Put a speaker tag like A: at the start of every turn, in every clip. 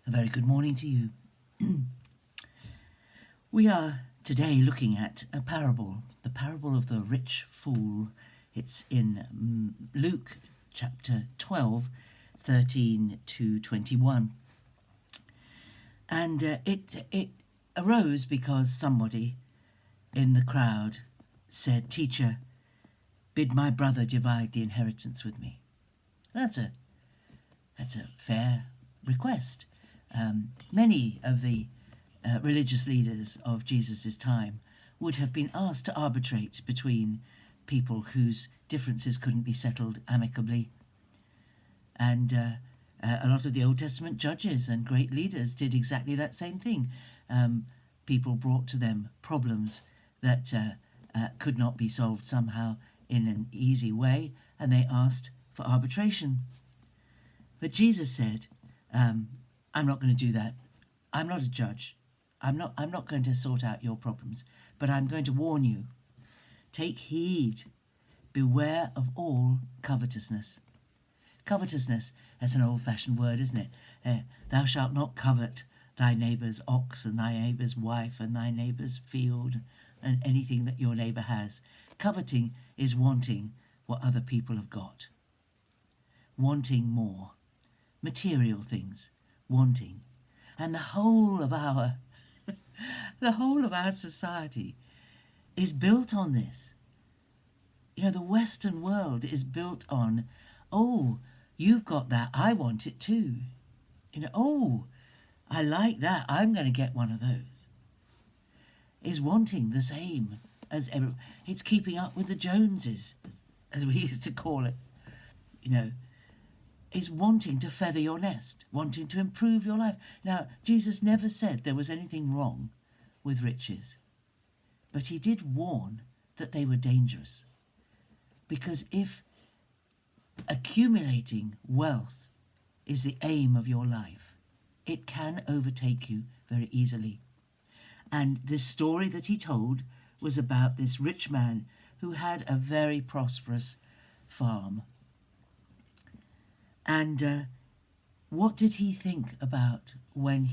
A: A very good morning to you. We are today looking at a parable, the parable of the rich fool. It's in Luke chapter 12, 13 to 21. And it arose because somebody in the crowd said, "Teacher, bid my brother divide the inheritance with me." That's a fair request. Many of the religious leaders of Jesus' time would have been asked to arbitrate between people whose differences couldn't be settled amicably. And a lot of the Old Testament judges and great leaders did exactly that same thing. People brought to them problems that could not be solved somehow in an easy way, and they asked for arbitration. But Jesus said, I'm not going to do that. I'm not a judge. I'm not going to sort out your problems, but I'm going to warn you. Take heed. Beware of all covetousness. Covetousness, that's an old-fashioned word, isn't it? Thou shalt not covet thy neighbour's ox and thy neighbour's wife and thy neighbour's field and anything that your neighbour has. Coveting is wanting what other people have got. Wanting more. Material things. Wanting. And the whole of our society is built on this. You know, the Western world is built on, oh, you've got that, I want it too. You know, oh, I like that, I'm going to get one of those. Is wanting the same as everyone. It's keeping up with the Joneses, as we used to call it. You know, is wanting to feather your nest, wanting to improve your life. Now, Jesus never said there was anything wrong with riches, but he did warn that they were dangerous. Because if accumulating wealth is the aim of your life, it can overtake you very easily. And this story that he told was about this rich man who had a very prosperous farm. And what did he think about when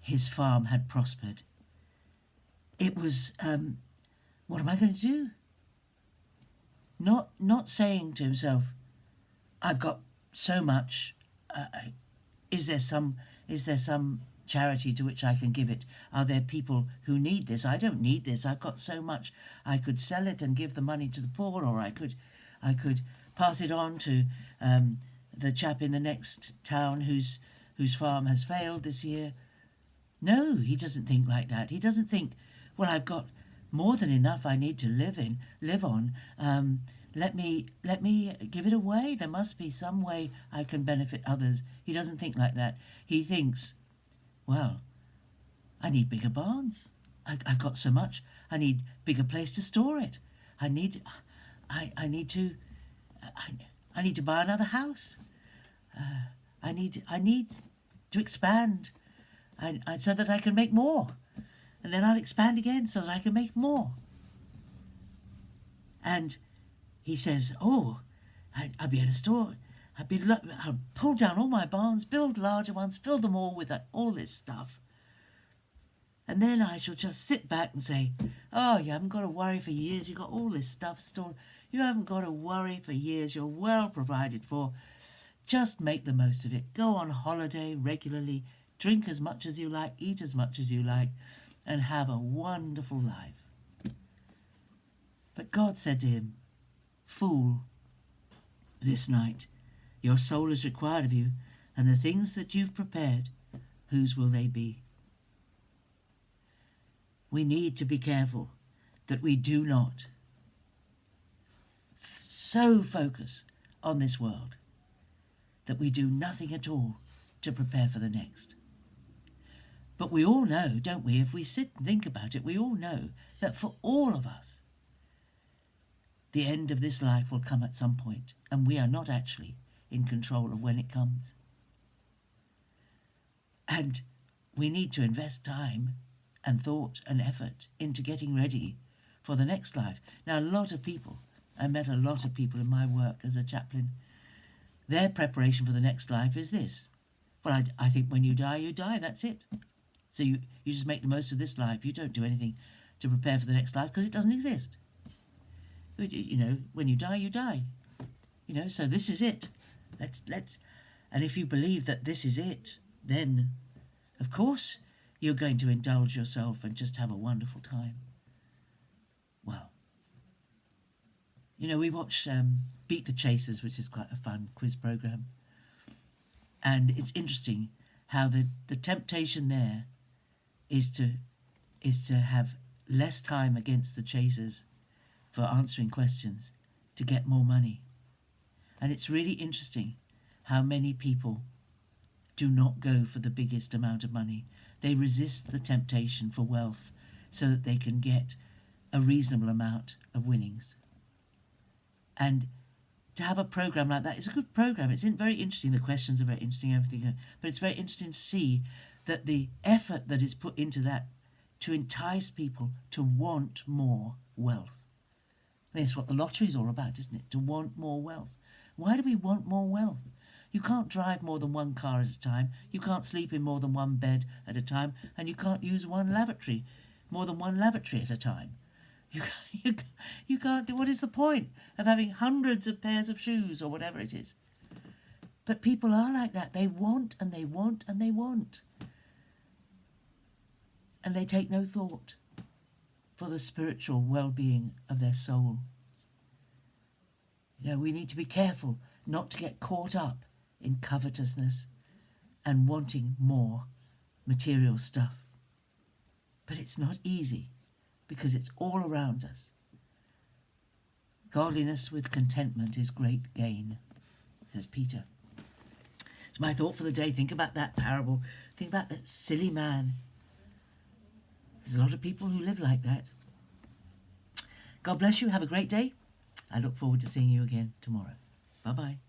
A: his farm had prospered? It was, what am I going to do? Not saying to himself, I've got so much. Is there some charity to which I can give it? Are there people who need this? I don't need this. I've got so much. I could sell it and give the money to the poor, or I could pass it on to the chap in the next town whose farm has failed this year. No, he doesn't think like that. He doesn't think, well, I've got more than enough I need to live on. Let me give it away. There must be some way I can benefit others. He doesn't think like that. He thinks, well, I need bigger barns. I've got so much. I need bigger place to store it. I need to buy another house. I need to expand, so that I can make more, and then I'll expand again so that I can make more. And he says, "Oh, I'll be able to store. I'll pull down all my barns, build larger ones, fill them all with all this stuff, and then I shall just sit back and say, oh, you haven't got to worry for years. You've got all this stuff stored. You haven't got to worry for years. You're well provided for. Just make the most of it. Go on holiday regularly. Drink as much as you like. Eat as much as you like. And have a wonderful life." But God said to him, "Fool, this night your soul is required of you, and the things that you've prepared, whose will they be?" We need to be careful that we do not so focus on this world that we do nothing at all to prepare for the next. But we all know, don't we, if we sit and think about it, we all know that for all of us, the end of this life will come at some point, and we are not actually in control of when it comes. And we need to invest time and thought and effort into getting ready for the next life. Now, I met a lot of people in my work as a chaplain. Their preparation for the next life is this. Well, I think when you die, that's it. So you just make the most of this life. You don't do anything to prepare for the next life because it doesn't exist. You know, when you die, you die. You know, so this is it. Let's, and if you believe that this is it, then, of course, you're going to indulge yourself and just have a wonderful time. Well, you know, we watch Beat the Chasers, which is quite a fun quiz program, and it's interesting how the temptation there is to have less time against the chasers for answering questions to get more money. And it's really interesting how many people do not go for the biggest amount of money. They resist the temptation for wealth so that they can get a reasonable amount of winnings. And to have a program like that, it's a good program. It's very interesting. The questions are very interesting, everything. But it's very interesting to see that the effort that is put into that to entice people to want more wealth. I mean, it's what the lottery is all about, isn't it? To want more wealth. Why do we want more wealth? You can't drive more than one car at a time. You can't sleep in more than one bed at a time. And you can't use more than one lavatory at a time. You can't do. What is the point of having hundreds of pairs of shoes or whatever it is? But people are like that. They want and they want and they want. And they take no thought for the spiritual well-being of their soul. You know, we need to be careful not to get caught up in covetousness and wanting more material stuff. But it's not easy because it's all around us. Godliness with contentment is great gain, says Peter. It's my thought for the day. Think about that parable. Think about that silly man. There's a lot of people who live like that. God bless you. Have a great day. I look forward to seeing you again tomorrow. Bye-bye.